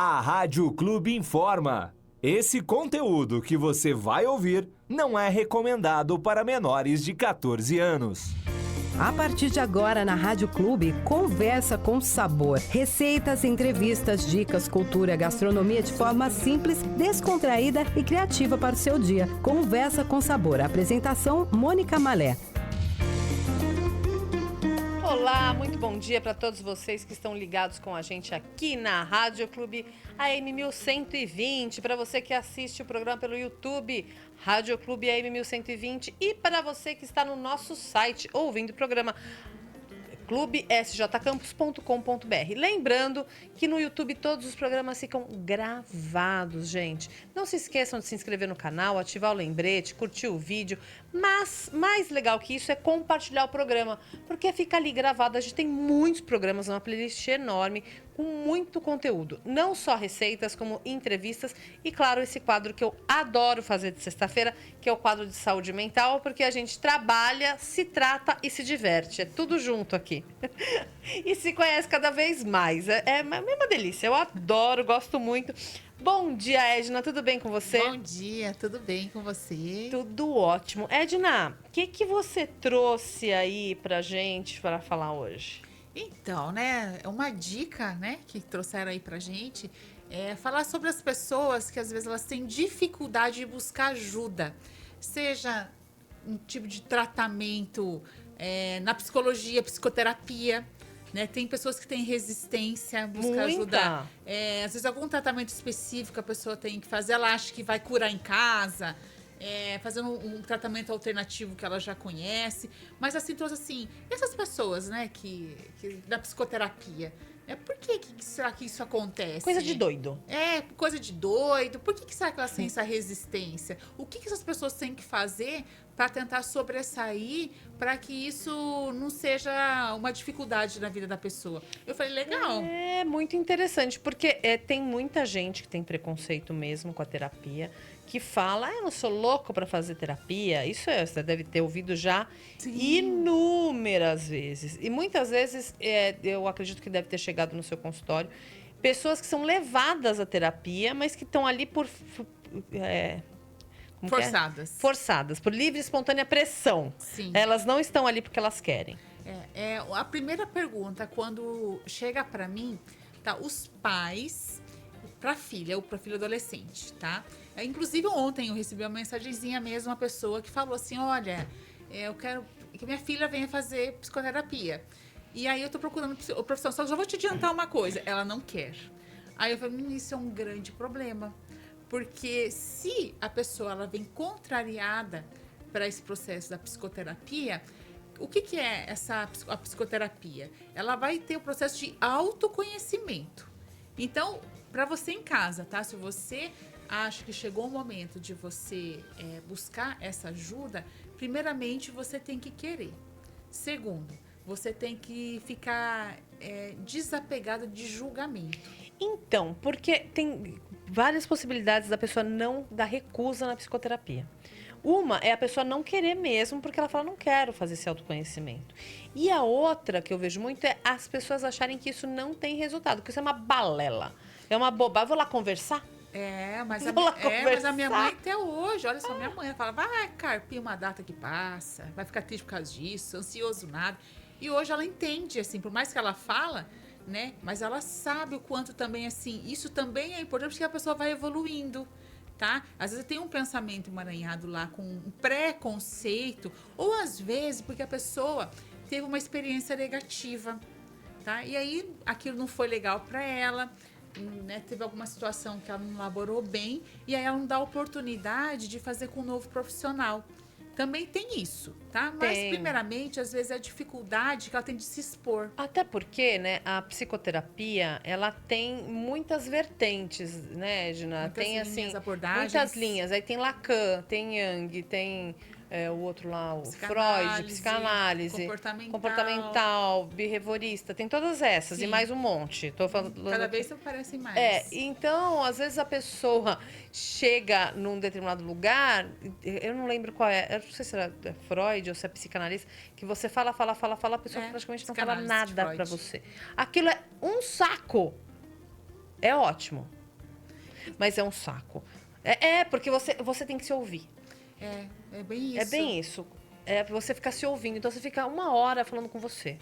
A Rádio Clube informa. Esse conteúdo que você vai ouvir não é recomendado para menores de 14 anos. A partir de agora, na Rádio Clube, Conversa com Sabor. Receitas, entrevistas, dicas, cultura, gastronomia de forma simples, descontraída e criativa para o seu dia. Conversa com Sabor. Apresentação, Mônica Malé. Olá, muito bom dia para todos vocês que estão ligados com a gente aqui na Rádio Clube AM 1120. Para você que assiste o programa pelo YouTube, Rádio Clube AM 1120. E para você que está no nosso site ouvindo o programa clubesjcampus.com.br. Lembrando que no YouTube todos os programas ficam gravados, gente. Não se esqueçam de se inscrever no canal, ativar o lembrete, curtir o vídeo. Mas mais legal que isso é compartilhar o programa, porque fica ali gravado. A gente tem muitos programas, uma playlist enorme, com muito conteúdo. Não só receitas, como entrevistas e, claro, esse quadro que eu adoro fazer de sexta-feira, que é o quadro de saúde mental, porque a gente trabalha, se trata e se diverte. É tudo junto aqui. E se conhece cada vez mais. É uma delícia. Eu adoro, gosto muito. Bom dia, Edna. Tudo bem com você? Bom dia, tudo bem com você? Tudo ótimo. Edna, o que você trouxe aí pra gente para falar hoje? Então, né, uma dica, né, que trouxeram aí pra gente é falar sobre as pessoas que às vezes elas têm dificuldade de buscar ajuda, seja um tipo de tratamento na psicologia, psicoterapia, né? Tem pessoas que têm resistência, buscar ajuda. Às vezes algum tratamento específico a pessoa tem que fazer, ela acha que vai curar em casa, fazendo um tratamento alternativo que ela já conhece. Mas assim, trouxe assim, essas pessoas, né, que da psicoterapia, por que será que isso acontece? Coisa de doido. Coisa de doido. Por que será que elas têm essa resistência? O que essas pessoas têm que fazer para tentar sobressair, para que isso não seja uma dificuldade na vida da pessoa? Eu falei, legal. É muito interessante, porque tem muita gente que tem preconceito mesmo com a terapia, que fala, eu não sou louco para fazer terapia. Isso você deve ter ouvido já inúmeras vezes. E muitas vezes, eu acredito que deve ter chegado no seu consultório, pessoas que são levadas à terapia, mas que estão ali por... Forçadas, por livre e espontânea pressão. Sim. Elas não estão ali porque elas querem. A primeira pergunta, quando chega para mim, tá, os pais para filha ou para filho adolescente, tá? Inclusive ontem eu recebi uma mensagenzinha mesmo, uma pessoa que falou assim, olha, eu quero que minha filha venha fazer psicoterapia. E aí eu tô procurando o profissional, só já vou te adiantar uma coisa, ela não quer. Aí eu falei, isso é um grande problema. Porque se a pessoa ela vem contrariada para esse processo da psicoterapia, o que é a psicoterapia? Ela vai ter o processo de autoconhecimento. Então, para você em casa, tá? Se você acha que chegou o momento de você buscar essa ajuda, primeiramente você tem que querer. Segundo, você tem que ficar desapegada de julgamento. Então, porque tem várias possibilidades da pessoa não dar recusa na psicoterapia. Uma é a pessoa não querer mesmo, porque ela fala, não quero fazer esse autoconhecimento. E a outra que eu vejo muito é as pessoas acharem que isso não tem resultado, que isso é uma balela, é uma bobagem. Vou lá conversar? Mas a minha mãe até hoje, olha só, minha mãe fala, vai carpir uma data que passa, vai ficar triste por causa disso, ansioso nada. E hoje ela entende, assim, por mais que ela fala, né, mas ela sabe o quanto também, assim, isso também é importante porque a pessoa vai evoluindo, tá? Às vezes tem um pensamento emaranhado lá com um preconceito, ou às vezes porque a pessoa teve uma experiência negativa, tá? E aí aquilo não foi legal para ela, né? Teve alguma situação que ela não elaborou bem, e aí ela não dá oportunidade de fazer com um novo profissional. Também tem isso, tá? Mas, primeiramente, às vezes é a dificuldade que ela tem de se expor. Até porque, né, a psicoterapia, ela tem muitas vertentes, né, Edna? Muitas tem, linhas, assim, abordagens. muitas linhas. Aí tem Lacan, tem Jung, tem o outro lá, o Freud, psicanálise, comportamental, behaviorista, tem todas essas. Sim. E mais um monte. Tô falando Cada vez aparecem mais. Então, às vezes a pessoa chega num determinado lugar, eu não lembro qual é, eu não sei se era Freud ou se é psicanalista, que você fala, a pessoa praticamente não fala nada pra você. Aquilo é um saco. é ótimo. Mas é um saco. Porque você tem que se ouvir. É bem isso. É bem isso. É você ficar se ouvindo. Então você fica 1 hora falando com você.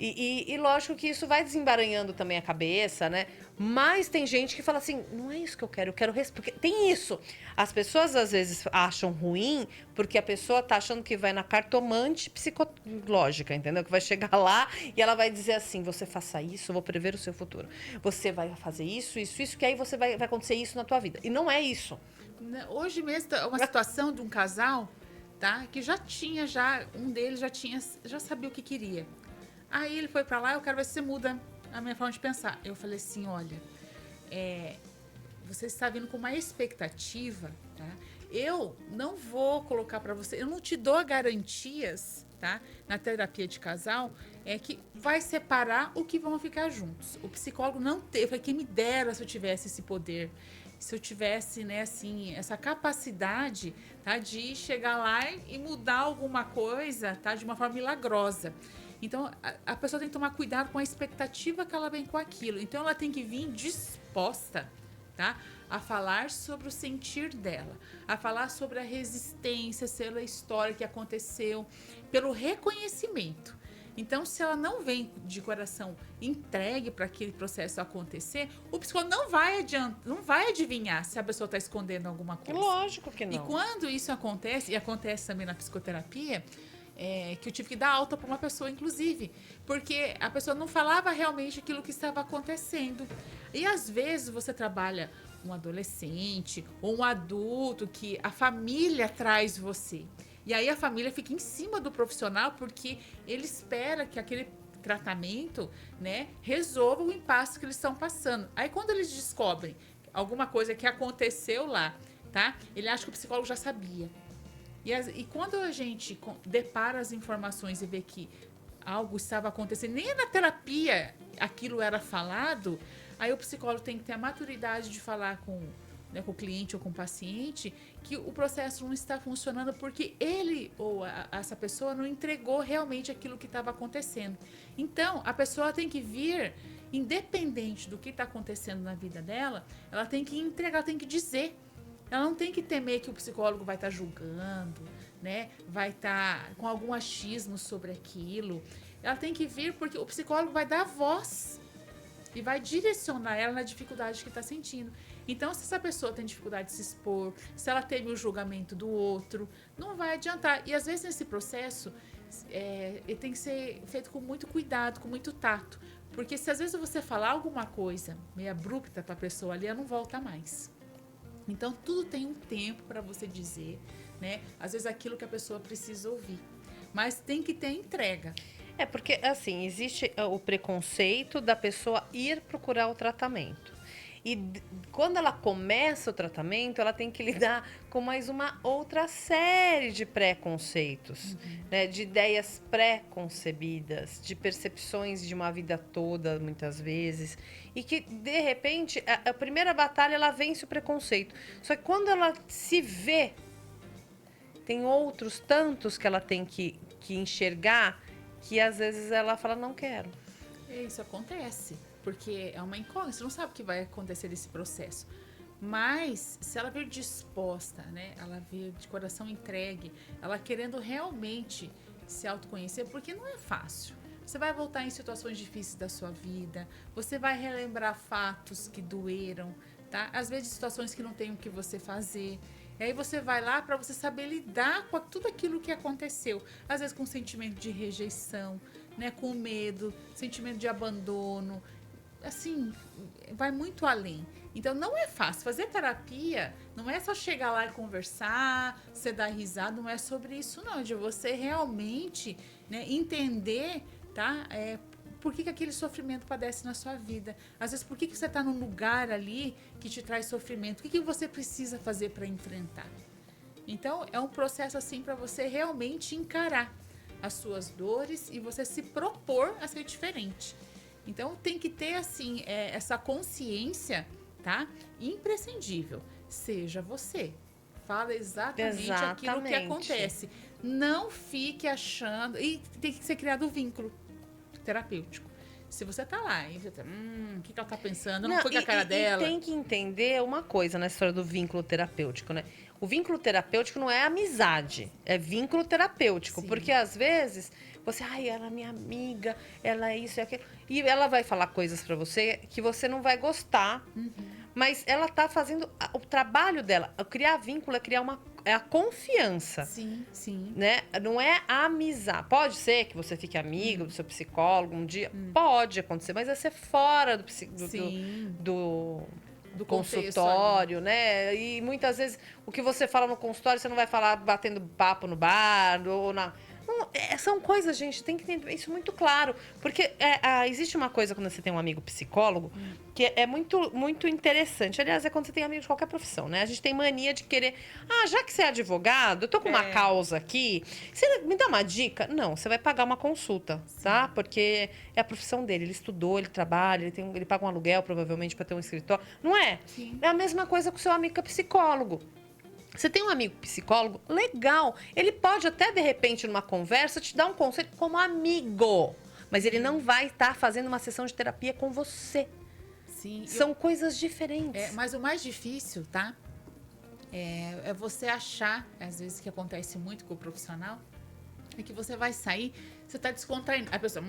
E lógico que isso vai desembaranhando também a cabeça, né? Mas tem gente que fala assim, não é isso que eu quero porque tem isso. As pessoas às vezes acham ruim porque a pessoa tá achando que vai na cartomante psicológica, entendeu? Que vai chegar lá e ela vai dizer assim, você faça isso, eu vou prever o seu futuro. Você vai fazer isso, que aí você vai acontecer isso na tua vida. E não é isso. Hoje mesmo, uma situação de um casal, tá? Que um deles já sabia o que queria. Aí ele foi pra lá, eu quero ver se você muda a minha forma de pensar. Eu falei assim, olha, você está vindo com uma expectativa, tá? Eu não vou colocar pra você, eu não te dou garantias, tá? Na terapia de casal, que vai separar o que vão ficar juntos. O psicólogo não teve, eu falei, quem me dera se eu tivesse esse poder, se eu tivesse, né, assim, essa capacidade, tá? De chegar lá e mudar alguma coisa, tá? De uma forma milagrosa. Então, a pessoa tem que tomar cuidado com a expectativa que ela vem com aquilo. Então, ela tem que vir disposta, tá? A falar sobre o sentir dela, a falar sobre a resistência, pela história que aconteceu, pelo reconhecimento. Então, se ela não vem de coração entregue para aquele processo acontecer, o psicólogo não vai adivinhar se a pessoa está escondendo alguma coisa. Lógico que não. E quando isso acontece, e acontece também na psicoterapia, que eu tive que dar alta para uma pessoa, inclusive, porque a pessoa não falava realmente aquilo que estava acontecendo. E às vezes você trabalha um adolescente ou um adulto que a família traz você. E aí a família fica em cima do profissional porque ele espera que aquele tratamento, né, resolva o impasse que eles estão passando. Aí quando eles descobrem alguma coisa que aconteceu lá, tá? Ele acha que o psicólogo já sabia. E quando a gente depara as informações e vê que algo estava acontecendo, nem na terapia aquilo era falado, aí o psicólogo tem que ter a maturidade de falar com o cliente ou com o paciente que o processo não está funcionando porque ele ou essa pessoa não entregou realmente aquilo que estava acontecendo. Então, a pessoa tem que vir, independente do que está acontecendo na vida dela, ela tem que entregar, tem que dizer. Ela não tem que temer que o psicólogo vai estar julgando, né? Vai estar com algum achismo sobre aquilo. Ela tem que vir porque o psicólogo vai dar voz e vai direcionar ela na dificuldade que está sentindo. Então, se essa pessoa tem dificuldade de se expor, se ela teve o julgamento do outro, não vai adiantar. E às vezes nesse processo, ele tem que ser feito com muito cuidado, com muito tato. Porque se às vezes você falar alguma coisa meio abrupta para a pessoa ali, ela não volta mais. Então, tudo tem um tempo para você dizer, né? Às vezes aquilo que a pessoa precisa ouvir. Mas tem que ter entrega. Porque, assim, existe o preconceito da pessoa ir procurar o tratamento. E quando ela começa o tratamento, ela tem que lidar com mais uma outra série de preconceitos, né? De ideias pré-concebidas, de percepções de uma vida toda, muitas vezes. E que, de repente, a primeira batalha, ela vence o preconceito. Só que quando ela se vê, tem outros tantos que ela tem que enxergar, que às vezes ela fala, não quero. Isso acontece. Porque é uma incógnita, você não sabe o que vai acontecer nesse processo. Mas, se ela vir disposta, né? Ela vir de coração entregue, ela querendo realmente se autoconhecer, porque não é fácil. Você vai voltar em situações difíceis da sua vida, você vai relembrar fatos que doeram, tá? Às vezes situações que não tem o que você fazer. E aí você vai lá para você saber lidar com tudo aquilo que aconteceu. Às vezes com sentimento de rejeição, né? Com medo, sentimento de abandono. Assim, vai muito além. Então, não é fácil. Fazer terapia não é só chegar lá e conversar, você dar risada, não é sobre isso, não. É de você realmente, né, entender, tá? Por que aquele sofrimento padece na sua vida. Às vezes, por que você está num lugar ali que te traz sofrimento? O que você precisa fazer para enfrentar? Então, é um processo assim para você realmente encarar as suas dores e você se propor a ser diferente. Então, tem que ter, assim, essa consciência, tá? Imprescindível. Seja você. Fala exatamente aquilo que acontece. Não fique achando... E tem que ser criado um vínculo terapêutico. Se você tá lá e você tá, o que ela tá pensando? Não Não, foi com a cara dela. E tem que entender uma coisa na história do vínculo terapêutico, né? O vínculo terapêutico não é amizade, é vínculo terapêutico. Sim. Porque às vezes você, ela é minha amiga, ela é isso e aquilo. E ela vai falar coisas pra você que você não vai gostar. Mas ela tá fazendo o trabalho dela. Criar vínculo é criar a confiança. Sim, sim. Né? Não é amizade. Pode ser que você fique amigo do seu psicólogo um dia. Pode acontecer, mas vai ser fora Sim. do Do contexto consultório, né? E muitas vezes o que você fala no consultório, você não vai falar batendo papo no bar ou na... Não, são coisas, gente, tem que ter isso muito claro. Porque existe uma coisa quando você tem um amigo psicólogo que é muito, muito interessante. Aliás, é quando você tem amigos de qualquer profissão, né? A gente tem mania de querer... já que você é advogado, eu tô com uma causa aqui, você me dá uma dica? Não, você vai pagar uma consulta, tá? Porque é a profissão dele. Ele estudou, ele trabalha, ele paga um aluguel, provavelmente, para ter um escritório. Não é? Sim. É a mesma coisa com o seu amigo que é psicólogo. Você tem um amigo psicólogo, legal. Ele pode até, de repente, numa conversa, te dar um conselho como amigo. Mas ele não vai estar fazendo uma sessão de terapia com você. Sim. São coisas diferentes. Mas o mais difícil, tá? É você achar, às vezes que acontece muito com o profissional, é que você vai sair, você tá descontraindo. A pessoa,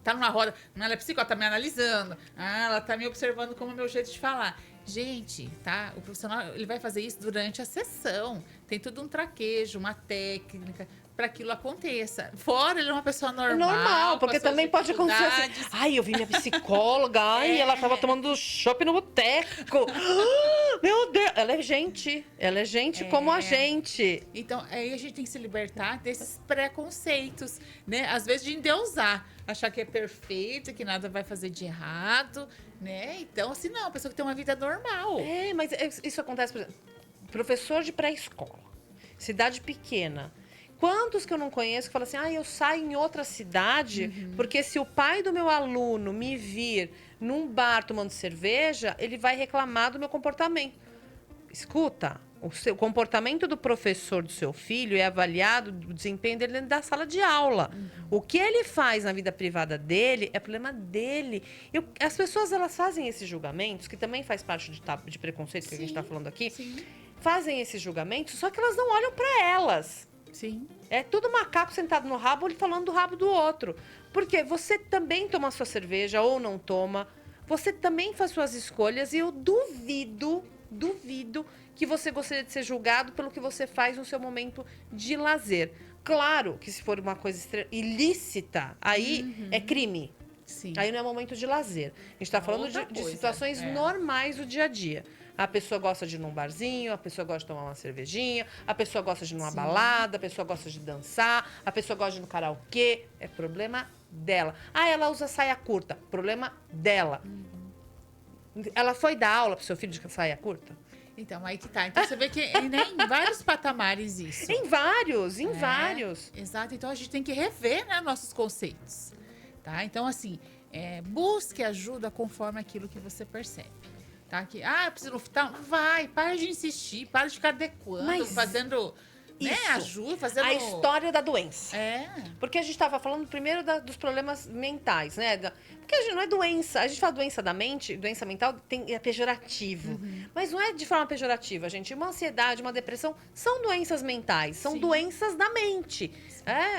tá numa roda, ela é psicóloga, tá me analisando. Ela tá me observando como é o meu jeito de falar. Gente, tá? O profissional, ele vai fazer isso durante a sessão. Tem tudo um traquejo, uma técnica para aquilo aconteça. Fora ele é uma pessoa normal. Normal, porque também pode acontecer assim. Eu vi minha psicóloga, ela tava tomando chopp no boteco. Meu Deus, ela é gente como a gente. Então, aí a gente tem que se libertar desses preconceitos, né? Às vezes de endeusar, achar que é perfeito, que nada vai fazer de errado, né? Então, assim, não, a pessoa que tem uma vida normal. Mas isso acontece, por exemplo, professor de pré-escola, cidade pequena. Quantos que eu não conheço que falam assim, eu saio em outra cidade, porque se o pai do meu aluno me vir num bar tomando cerveja, ele vai reclamar do meu comportamento. Escuta, o comportamento do professor do seu filho é avaliado do desempenho dele dentro da sala de aula. O que ele faz na vida privada dele é problema dele. As pessoas, elas fazem esses julgamentos, que também faz parte de preconceito que a gente está falando aqui, fazem esses julgamentos, só que elas não olham para elas. Sim. É tudo macaco sentado no rabo, ele falando do rabo do outro. Porque você também toma sua cerveja ou não toma. Você também faz suas escolhas e eu duvido que você gostaria de ser julgado pelo que você faz no seu momento de lazer. Claro que se for uma coisa ilícita, aí é crime. Sim. Aí não é momento de lazer. A gente está falando de situações normais do dia a dia. A pessoa gosta de ir num barzinho, a pessoa gosta de tomar uma cervejinha, a pessoa gosta de ir numa balada, a pessoa gosta de dançar, a pessoa gosta de ir no karaokê. É problema dela. Ela usa saia curta. Problema dela. Ela foi dar aula pro seu filho de saia curta? Então, aí que tá. Então, você vê que em vários patamares isso. Em vários. Exato. Então, a gente tem que rever, né, nossos conceitos. Tá? Então, assim, busque ajuda conforme aquilo que você percebe. Tá? Que, eu preciso no hospital. Vai, para de insistir, para de ficar adequando, fazendo... Né, ajuda, fazendo... A história da doença. Porque a gente estava falando primeiro dos problemas mentais, né? Porque a gente não é doença. A gente fala doença da mente, doença mental é pejorativo. Mas não é de forma pejorativa, gente. Uma ansiedade, uma depressão são doenças mentais, são doenças da mente.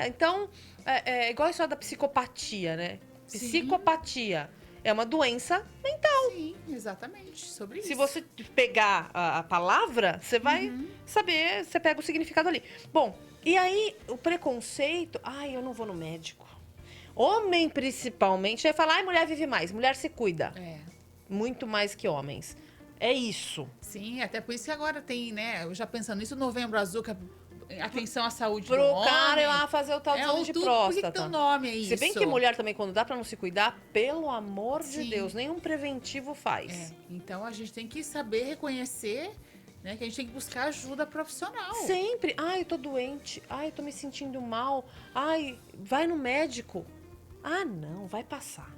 Então, é igual a história da psicopatia, né? Psicopatia é uma doença mental. Sim, exatamente. Sobre isso. Se você pegar a palavra, você vai saber, você pega o significado ali. Bom, e aí o preconceito, eu não vou no médico. Homem, principalmente, vai falar, mulher vive mais, mulher se cuida. Muito mais que homens. É isso. Sim, até por isso que agora tem, né, eu já pensando nisso, Novembro Azul, que atenção à saúde pro do homem. Cara ir lá fazer o tal de exame de próstata. Por que teu nome é isso? Se bem que mulher também, quando dá pra não se cuidar, pelo amor de Deus, nenhum preventivo faz. Então, a gente tem que saber reconhecer, né, que a gente tem que buscar ajuda profissional. Sempre. Eu tô doente. Eu tô me sentindo mal. Vai no médico. Não, vai passar.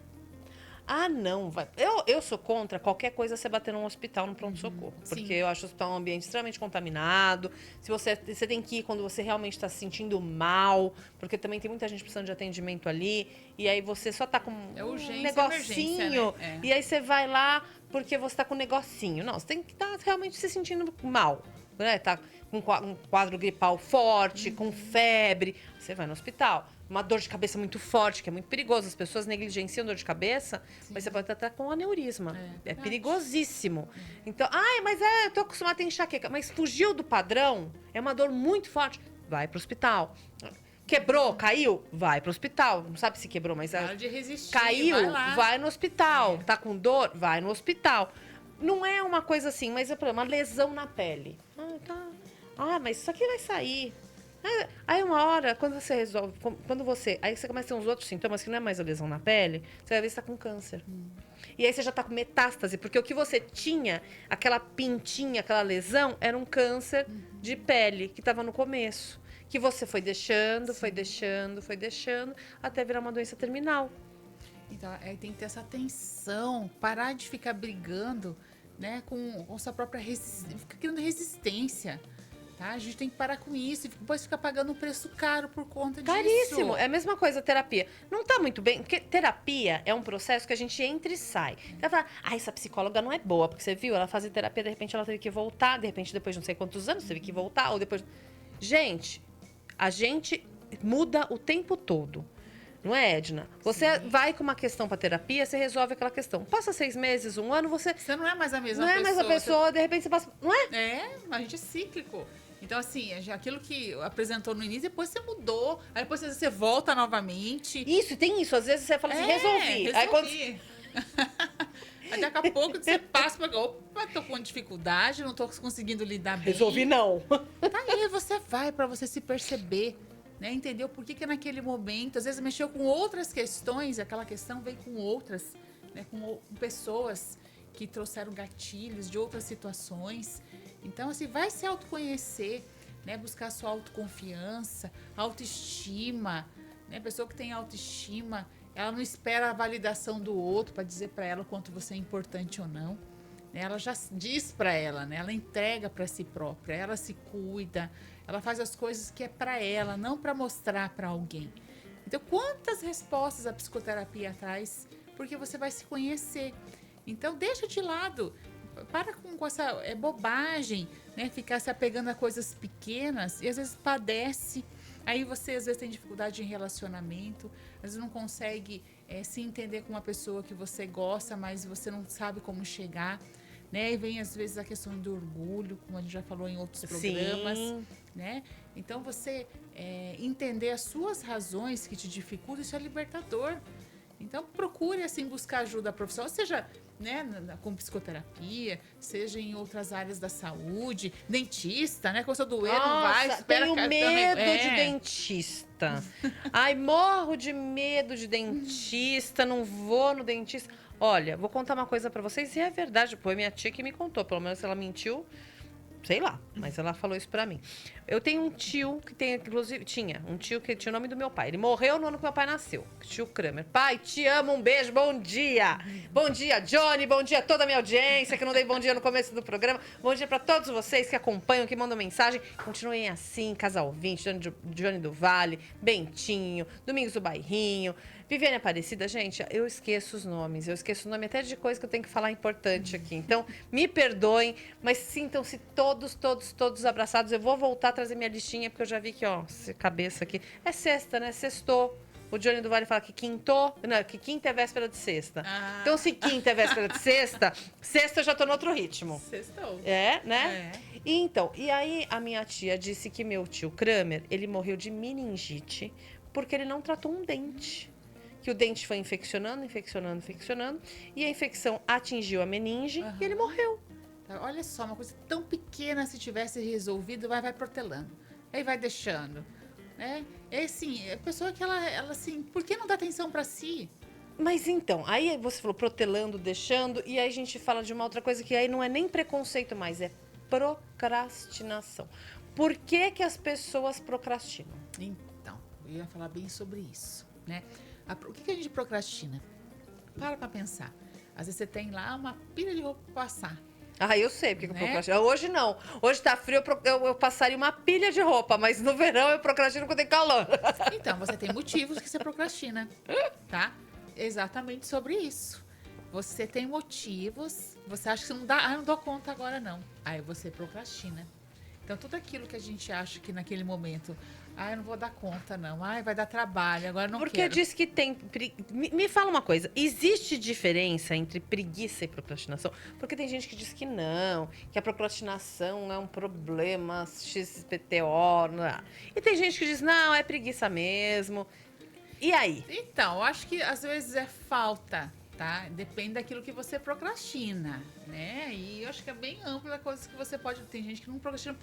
Ah, não, vai. Eu sou contra qualquer coisa você bater num hospital, no pronto-socorro. Porque eu acho o hospital um ambiente extremamente contaminado. Se você tem que ir quando você realmente está se sentindo mal, porque também tem muita gente precisando de atendimento ali. E aí você só tá com urgência, um negocinho. emergência, né? E aí você vai lá porque você tá com um negocinho. Não, você tem que estar realmente se sentindo mal. Né? Tá com um quadro gripal forte, com febre. Você vai no hospital. Uma dor de cabeça muito forte, que é muito perigoso. As pessoas negligenciam dor de cabeça, mas você pode estar com aneurisma. É perigosíssimo. Então, mas eu tô acostumada a ter enxaqueca. Mas fugiu do padrão, é uma dor muito forte. Vai pro hospital. Quebrou, caiu, vai pro hospital. Não sabe se quebrou, mas... Para de resistir, caiu, vai no hospital. É. Tá com dor, vai no hospital. Não é uma coisa assim, mas é uma lesão na pele. Mas isso aqui vai sair. Aí uma hora, quando você resolve, aí você começa a ter uns outros sintomas que não é mais a lesão na pele, você vai ver se tá com câncer. E aí você já tá com metástase, porque o que você tinha, aquela pintinha, aquela lesão, era um câncer de pele que tava no começo. Que você foi deixando, foi deixando, até virar uma doença terminal. Então, tem que ter essa atenção, parar de ficar brigando, né, com sua própria resistência, ficar criando resistência. Tá? A gente tem que parar com isso e depois ficar pagando um preço caro por conta disso. Caríssimo. É a mesma coisa, terapia. Não tá muito bem, porque terapia é um processo que a gente entra e sai. Você vai falar, essa psicóloga não é boa, porque você viu, ela fazia terapia, de repente ela teve que voltar, de repente depois de não sei quantos anos teve que voltar, ou depois... Gente, a gente muda o tempo todo. Não é, Edna? Você vai com uma questão pra terapia, você resolve aquela questão. Passa 6 meses, 1 ano, você não é mais a mesma pessoa. Não é mais a pessoa, de repente você passa... Não é? A gente é cíclico. Então, assim, aquilo que apresentou no início, depois você mudou. Aí depois você volta novamente. Isso, tem isso. Às vezes você fala assim, resolvi. Aí quando... Aí daqui a pouco você passa pra... Opa, tô com dificuldade, não tô conseguindo lidar bem. Resolvi não. Tá aí, você vai pra você se perceber, né? Entendeu por que naquele momento, às vezes mexeu com outras questões, aquela questão veio com outras, né? Com pessoas que trouxeram gatilhos de outras situações. Então, assim, vai se autoconhecer, né? Buscar sua autoconfiança, autoestima, né? A pessoa que tem autoestima, ela não espera a validação do outro para dizer para ela o quanto você é importante ou não. Né? Ela já diz para ela, né? Ela entrega para si própria, ela se cuida, ela faz as coisas que é para ela, não para mostrar para alguém. Então, quantas respostas a psicoterapia traz? Porque você vai se conhecer. Então, deixa de lado. Para com essa bobagem, né? Ficar se apegando a coisas pequenas e às vezes padece. Aí você às vezes tem dificuldade em relacionamento, às vezes não consegue se entender com uma pessoa que você gosta, mas você não sabe como chegar. Né? E vem às vezes a questão do orgulho, como a gente já falou em outros programas. Sim. Né? Então você entender as suas razões que te dificultam, isso é libertador. Então procure assim buscar ajuda profissional, seja, né, com psicoterapia, seja em outras áreas da saúde, dentista, né? Quando você doer, não vai, espera. Tenho medo de dentista. Ai, morro de medo de dentista, não vou no dentista. Olha, vou contar uma coisa pra vocês e é verdade, foi minha tia que me contou, pelo menos ela mentiu. Sei lá, mas ela falou isso pra mim. Eu tenho um tio que tem, inclusive, tinha um tio que tinha o nome do meu pai. Ele morreu no ano que meu pai nasceu. Tio Kramer. Pai, te amo, um beijo, bom dia. Bom dia, Johnny, bom dia a toda a minha audiência, que não dei bom dia no começo do programa. Bom dia pra todos vocês que acompanham, que mandam mensagem. Continuem assim, Casal 20, Johnny do Vale, Bentinho, Domingos do Bairrinho, Viviane Aparecida. Gente, eu esqueço os nomes. Eu esqueço o nome até de coisa que eu tenho que falar importante aqui. Então, me perdoem, mas sintam-se todos abraçados. Eu vou voltar a trazer minha listinha, porque eu já vi que, essa cabeça aqui. É sexta, né? Sextou. O Johnny do Vale fala que quintou. Não, que quinta é véspera de sexta. Então, se quinta é véspera de sexta, sexta eu já tô no outro ritmo. Sextou. Né? E aí, a minha tia disse que meu tio Kramer, ele morreu de meningite porque ele não tratou um dente. Que o dente foi infeccionando, e a infecção atingiu a meninge e ele morreu. Olha só, uma coisa tão pequena, se tivesse resolvido, vai protelando. Aí vai deixando. Né? É assim, a pessoa que ela assim, por que não dá atenção para si? Mas então, aí você falou protelando, deixando, e aí a gente fala de uma outra coisa que aí não é nem preconceito mais, é procrastinação. Por que que as pessoas procrastinam? Então, eu ia falar bem sobre isso, né? O que a gente procrastina? para pra pensar. Às vezes você tem lá uma pilha de roupa pra passar. Ah, eu sei porque eu Né? procrastino. Hoje não. Hoje tá frio, eu passaria uma pilha de roupa, mas no verão eu procrastino quando tem calor. Então, você tem motivos que você procrastina, tá? Exatamente sobre isso. Você tem motivos, você acha que você não dá, não dou conta agora não. Aí você procrastina. Então, tudo aquilo que a gente acha que naquele momento, eu não vou dar conta não, vai dar trabalho, agora não Porque quero. diz que tem. Me fala uma coisa: existe diferença entre preguiça e procrastinação? Porque tem gente que diz que não, que a procrastinação é um problema XPTO. E tem gente que diz, não, é preguiça mesmo. E aí? Então, eu acho que às vezes é falta, tá? Depende daquilo que você procrastina, né? E eu acho que é bem ampla a coisa que você pode... Tem gente que não procrastina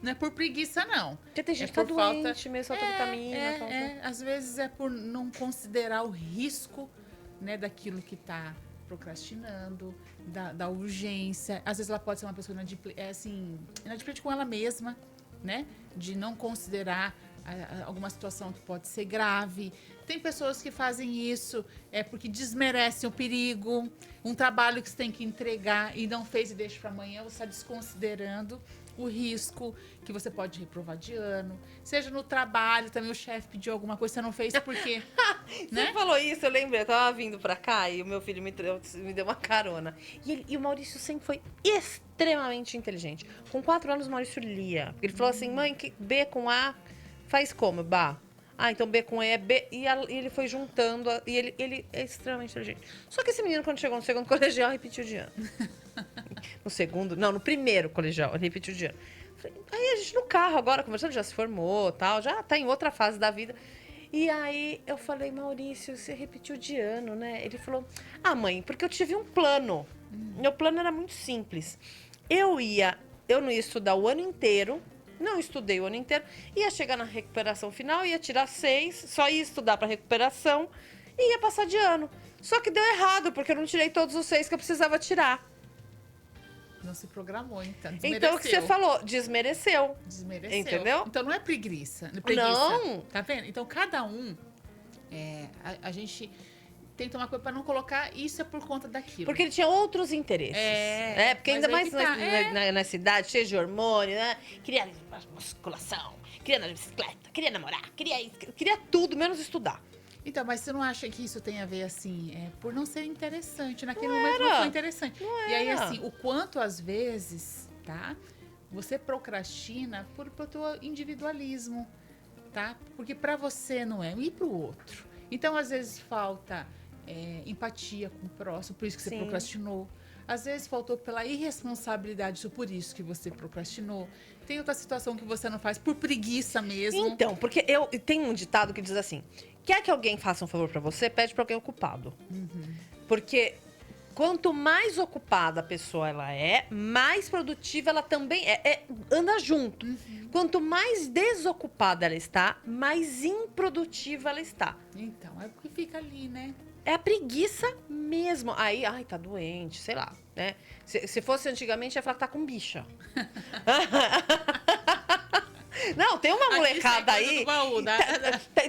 não é por preguiça, não. Porque tem gente que É tá por falta- doente, mesmo falta vitamina. Às vezes é por não considerar o risco, né, daquilo que tá procrastinando, da urgência. Às vezes ela pode ser uma pessoa inadimplente com ela mesma, né? De não considerar alguma situação que pode ser grave. Tem pessoas que fazem isso porque desmerecem o perigo, um trabalho que você tem que entregar e não fez e deixa para amanhã, você está desconsiderando o risco que você pode reprovar de ano. Seja no trabalho, também o chefe pediu alguma coisa, você não fez porque... Você falou isso, eu lembrei, eu tava vindo pra cá e o meu filho me deu uma carona. E o Maurício sempre foi extremamente inteligente. Com 4 anos, o Maurício lia. Ele falou assim, mãe, B com A faz como? Bah. Então B com E é B. E ele foi juntando, e ele é extremamente inteligente. Só que esse menino, quando chegou no segundo colegial, repetiu de ano. No primeiro colegial, ele repetiu de ano. Aí a gente no carro agora, conversando, já se formou, tal, já tá em outra fase da vida. E aí eu falei, Maurício, você repetiu de ano, né? Ele falou, mãe, porque eu tive um plano. Meu plano era muito simples. Eu não ia estudar o ano inteiro, não estudei o ano inteiro, ia chegar na recuperação final, ia tirar 6, só ia estudar para recuperação e ia passar de ano. Só que deu errado, porque eu não tirei todos os 6 que eu precisava tirar. Não se programou, então. Então, o que você falou, desmereceu. Desmereceu. Entendeu? Então, não é preguiça. Não. Tá vendo? Então, cada um, a gente tem que tomar cuidado para não colocar isso é por conta daquilo. Porque ele tinha outros interesses. Porque ainda mais nessa idade, cheia de hormônio, né? Queria musculação, queria andar de bicicleta, queria namorar, queria tudo, menos estudar. Então, mas você não acha que isso tem a ver, assim, por não ser interessante? Naquele momento não foi interessante. E aí, assim, o quanto às vezes, tá? Você procrastina por teu individualismo, tá? Porque pra você não é, e pro outro. Então, às vezes, falta empatia com o próximo, por isso que você procrastinou. Às vezes, faltou pela irresponsabilidade, por isso que você procrastinou. Tem outra situação que você não faz por preguiça mesmo. Então, porque tem um ditado que diz assim, quer que alguém faça um favor pra você, pede pra alguém ocupado. Porque quanto mais ocupada a pessoa ela é, mais produtiva ela também anda junto. Quanto mais desocupada ela está, mais improdutiva ela está. Então, é porque fica ali, né? É a preguiça mesmo. Aí, tá doente, sei lá, né? Se fosse antigamente, ia falar que tá com bicha. Não, tem uma molecada aí.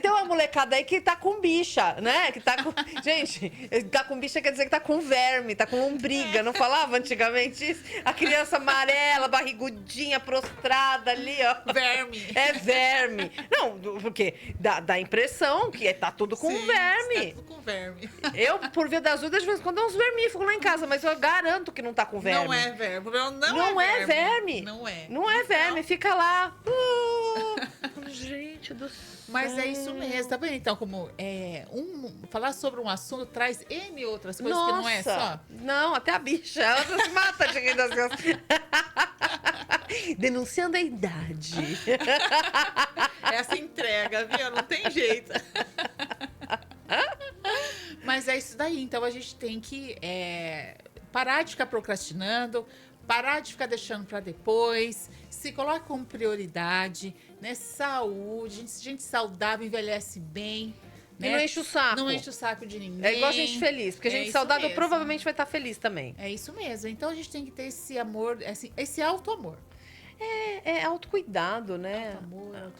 Tem uma molecada aí que tá com bicha, né? Que tá com. Gente, tá com bicha quer dizer que tá com verme, tá com lombriga. Não falava antigamente isso? A criança amarela, barrigudinha, prostrada ali, ó. Verme. É verme. Não, porque dá a impressão que tá tudo com verme. Tá tudo com verme. Eu, por via das dúvidas, de vez em quando dá uns vermífugos lá em casa, mas eu garanto que não tá com verme. Não é verme. Não é verme. Não é. Não é verme, fica lá. Gente do céu. Mas é isso mesmo, tá vendo? Então, como falar sobre um assunto traz N outras coisas que não é só. Não, até a bicha, ela se mata de rir das coisas. Denunciando a idade. Essa entrega, viu? Não tem jeito. Mas é isso daí. Então, a gente tem que parar de ficar procrastinando, parar de ficar deixando para depois, se coloca como prioridade, né? Saúde, gente saudável envelhece bem. E né? não enche o saco. Não enche o saco de ninguém. É igual gente feliz, porque gente isso saudável mesmo. provavelmente vai estar feliz também. É isso mesmo. Então a gente tem que ter esse amor, esse auto-amor. É autocuidado, né?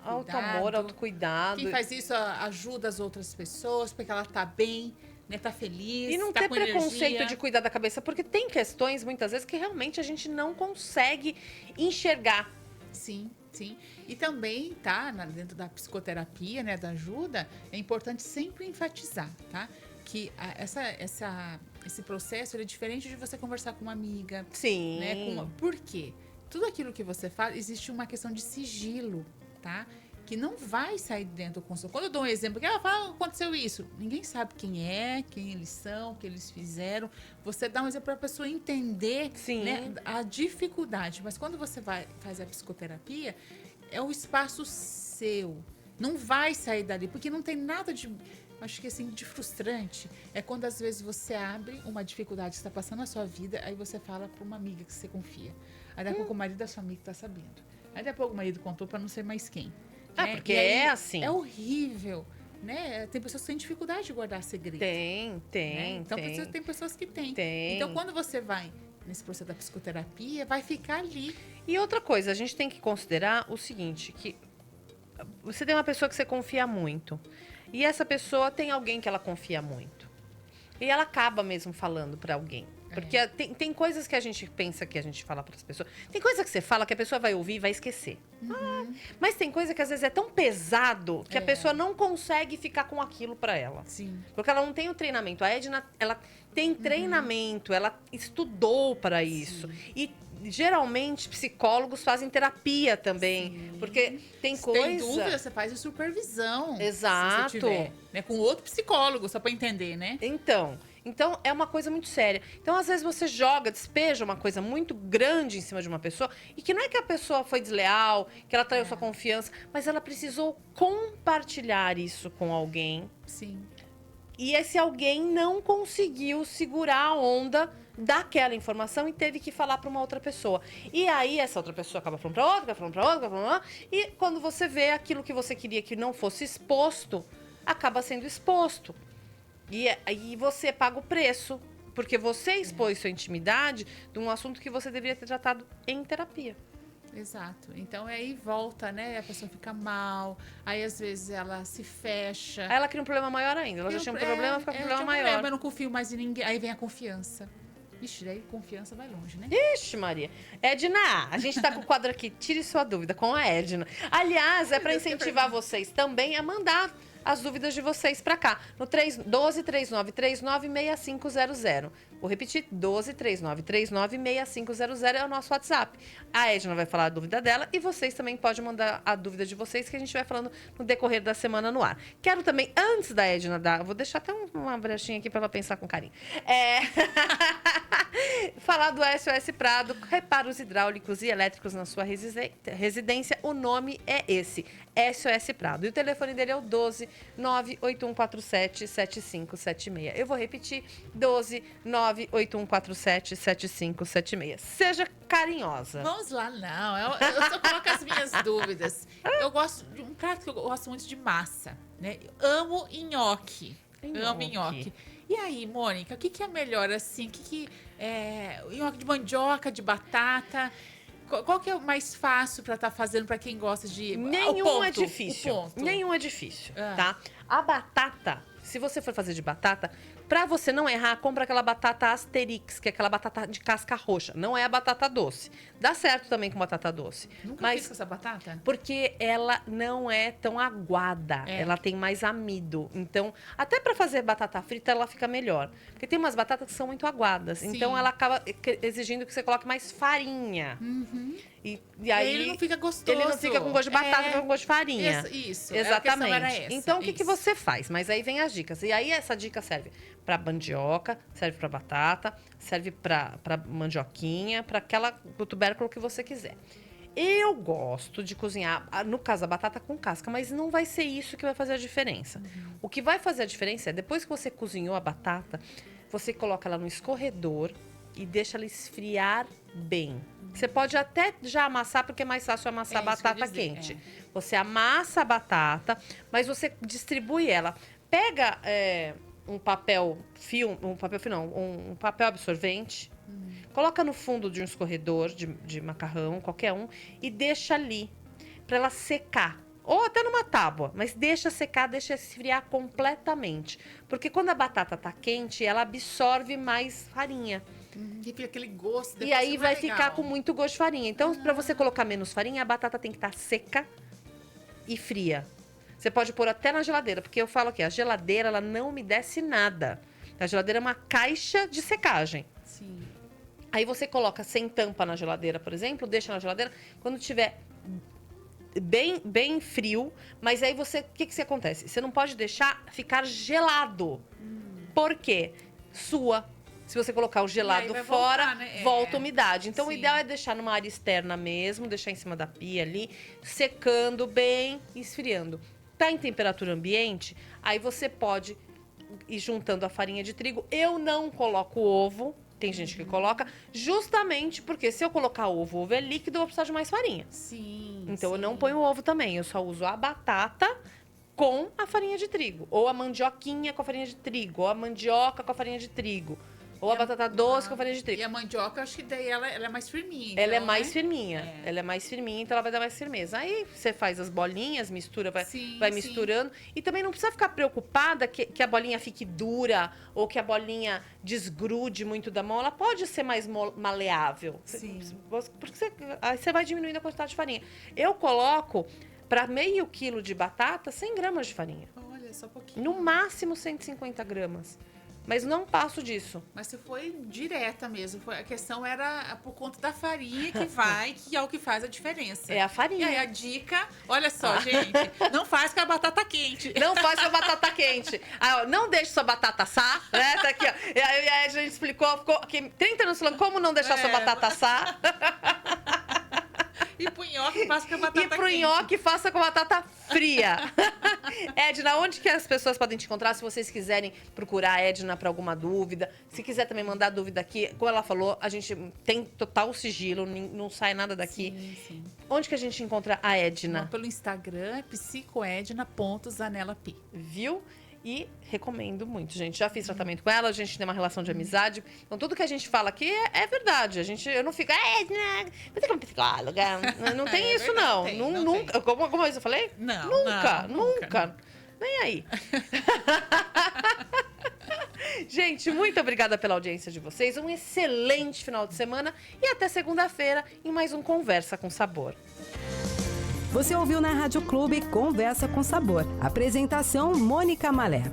Auto-amor, Autocuidado. Quem faz isso ajuda as outras pessoas, porque ela tá bem, né? Tá feliz, E não tá ter com preconceito energia. de cuidar da cabeça, porque tem questões, muitas vezes, que realmente a gente não consegue enxergar. Sim, sim. E também, tá, dentro da psicoterapia, né, da ajuda, é importante sempre enfatizar, tá? Que esse processo ele é diferente de você conversar com uma amiga, Sim. né? Por quê? Tudo aquilo que você fala, existe uma questão de sigilo, tá? Que não vai sair dentro do consultório. Quando eu dou um exemplo, que aconteceu isso. Ninguém sabe quem é, quem eles são, o que eles fizeram. Você dá um exemplo para a pessoa entender, Sim. né, a dificuldade. Mas quando você faz a psicoterapia, é o espaço seu. Não vai sair dali, porque não tem nada de... Acho que assim, de frustrante é quando às vezes você abre uma dificuldade que está passando na sua vida, aí você fala para uma amiga que você confia. Aí daqui a pouco o marido da sua amiga está sabendo. Aí daqui a pouco o marido contou para não ser mais quem. né? Porque E aí é assim. É horrível, né? Tem pessoas que têm dificuldade de guardar segredo. Tem, né? tem, Então tem. tem pessoas que têm. Tem. Então quando você vai nesse processo da psicoterapia, vai ficar ali. E outra coisa, a gente tem que considerar o seguinte, que você tem uma pessoa que você confia muito. E essa pessoa tem alguém que ela confia muito. E ela acaba mesmo falando pra alguém. Porque tem coisas que a gente pensa que a gente fala para as pessoas. Tem coisa que você fala que a pessoa vai ouvir e vai esquecer. Mas tem coisa que às vezes é tão pesado que a pessoa não consegue ficar com aquilo pra ela. Sim. Porque ela não tem o treinamento. A Edna, ela tem treinamento, ela estudou para isso. E geralmente psicólogos fazem terapia também. Porque tem Se coisa. tem dúvida, você faz a supervisão. Exato. Se você tiver, né? Com outro psicólogo, só para entender, né? Então, é uma coisa muito séria. Então, às vezes, você despeja uma coisa muito grande em cima de uma pessoa, e que não é que a pessoa foi desleal, que ela traiu sua confiança, mas ela precisou compartilhar isso com alguém. Sim. E esse alguém não conseguiu segurar a onda daquela informação e teve que falar para uma outra pessoa. E aí, essa outra pessoa acaba falando para outra, falando para outra, falando pra outra, e quando você vê aquilo que você queria que não fosse exposto, acaba sendo exposto. E aí você paga o preço, porque você expôs sua intimidade de um assunto que você deveria ter tratado em terapia. Exato. Então aí volta, né? A pessoa fica mal, aí às vezes ela se fecha. Aí ela cria um problema maior ainda. Ela já tinha um problema, fica com um problema maior. Eu não confio mais em ninguém. Aí vem a confiança. Ixi, daí confiança vai longe, né? Ixi, Maria. Edna, a gente tá com o quadro aqui, tire sua dúvida com a Edna. Aliás, é para incentivar vocês também a mandar as dúvidas de vocês para cá, no 1239396500. Vou repetir, 1239396500 é o nosso WhatsApp. A Edna vai falar a dúvida dela e vocês também podem mandar a dúvida de vocês, que a gente vai falando no decorrer da semana no ar. Quero também, antes da Edna dar, vou deixar até uma brechinha aqui para ela pensar com carinho. Falar do SOS Prado, reparos hidráulicos e elétricos na sua residência. O nome é esse, SOS Prado. E o telefone dele é o 12-98147-7576. Eu vou repetir, 12-98147-7576. Seja carinhosa. Vamos lá, não. Eu só coloco as minhas dúvidas. Eu gosto de um prato que eu gosto muito de massa, né? Eu amo nhoque. Amo nhoque. E aí, Mônica, o que é melhor assim? Nhoque de mandioca, de batata? Qual que é o mais fácil para estar fazendo para quem gosta de... Nenhum é difícil. Nenhum é difícil, tá? A batata, se você for fazer de batata, pra você não errar, compra aquela batata Asterix, que é aquela batata de casca roxa. Não é a batata doce. Dá certo também com batata doce. Nunca fiz com essa batata? Porque ela não é tão aguada. Ela tem mais amido. Então, até pra fazer batata frita, ela fica melhor. Porque tem umas batatas que são muito aguadas. Sim. Então, ela acaba exigindo que você coloque mais farinha. E aí ele não fica gostoso. Ele não fica com gosto de batata, fica com gosto de farinha. Isso. Exatamente. Era essa, então, o que você faz? Mas aí vem as dicas. E aí, essa dica serve para mandioca, serve para batata, serve para mandioquinha, para o tubérculo que você quiser. Eu gosto de cozinhar, no caso, a batata com casca, mas não vai ser isso que vai fazer a diferença. O que vai fazer a diferença é, depois que você cozinhou a batata, você coloca ela no escorredor e deixa ela esfriar bem. Você pode até já amassar, porque é mais fácil amassar batata quente. Você amassa a batata, mas você distribui ela. Pega um papel absorvente, coloca no fundo de um escorredor de macarrão, qualquer um, e deixa ali, para ela secar. ou até numa tábua, mas deixa secar, deixa esfriar completamente. Porque quando a batata tá quente, ela absorve mais farinha. E fica aquele gosto. E depois aí não vai é legal. ficar com muito gosto de farinha. Então, para você colocar menos farinha, a batata tem que estar seca e fria. Você pode pôr até na geladeira, porque eu falo que a geladeira, ela não umedece nada. A geladeira é uma caixa de secagem. Sim. Aí você coloca sem tampa na geladeira, por exemplo, deixa na geladeira. Quando tiver bem frio, mas aí você... O que acontece? Você não pode deixar ficar gelado. Por quê? Sua. Se você colocar o gelado vai fora, voltar, né? volta a umidade. Então, o Sim. ideal é deixar numa área externa mesmo, deixar em cima da pia ali, secando bem e esfriando. Tá em temperatura ambiente, aí você pode ir juntando a farinha de trigo. Eu não coloco ovo, tem gente que coloca, justamente porque se eu colocar o ovo é líquido, eu vou precisar de mais farinha. Sim. Então, eu sim. não ponho o ovo também, eu só uso a batata com a farinha de trigo. Ou a mandioquinha com a farinha de trigo, ou a mandioca com a farinha de trigo. Ou a batata doce com a farinha de trigo. E a mandioca, eu acho que daí ela é mais firminha. Ela é então, mais né? firminha. É. Ela é mais firminha, então ela vai dar mais firmeza. Aí você faz as bolinhas, mistura, vai Sim, misturando. E também não precisa ficar preocupada que a bolinha fique dura ou que a bolinha desgrude muito da mão. Ela pode ser mais maleável. Sim. Porque aí você vai diminuindo a quantidade de farinha. Eu coloco para meio quilo de batata 100 gramas de farinha. Olha, só um pouquinho. No máximo 150 gramas. Mas não passo disso. Mas você foi direta mesmo. A questão era por conta da farinha que é o que faz a diferença. É a farinha. E aí a dica, olha só, gente, não faz com a batata quente. Não faz com a batata quente. Ah, ó, não deixe sua batata assar, né? Tá aqui, ó. E aí a gente explicou, ficou aqui 30 minutos falando como não deixar sua batata assar. E pro nhoque, faça com a batata E pro quente. nhoque, faça com a batata fria. Edna, onde que as pessoas podem te encontrar? Se vocês quiserem procurar a Edna para alguma dúvida. Se quiser também mandar dúvida aqui, como ela falou, a gente tem total sigilo, não sai nada daqui. Sim, sim. Onde que a gente encontra a Edna? Pelo Instagram, psicoedna.zanelapi. Viu? E recomendo muito, gente. Já fiz tratamento com ela, a gente tem uma relação de amizade. Então, tudo que a gente fala aqui é verdade. Eu não fico, você é uma psicóloga. Não tem É isso, verdade, não. tem, Nun- não nunca. tem. Como vez eu falei? Não, Nunca, não, nunca. Nem aí. Gente, muito obrigada pela audiência de vocês. Um excelente final de semana. E até segunda-feira em mais um Conversa com Sabor. Você ouviu na Rádio Clube Conversa com Sabor. Apresentação Mônica Malé.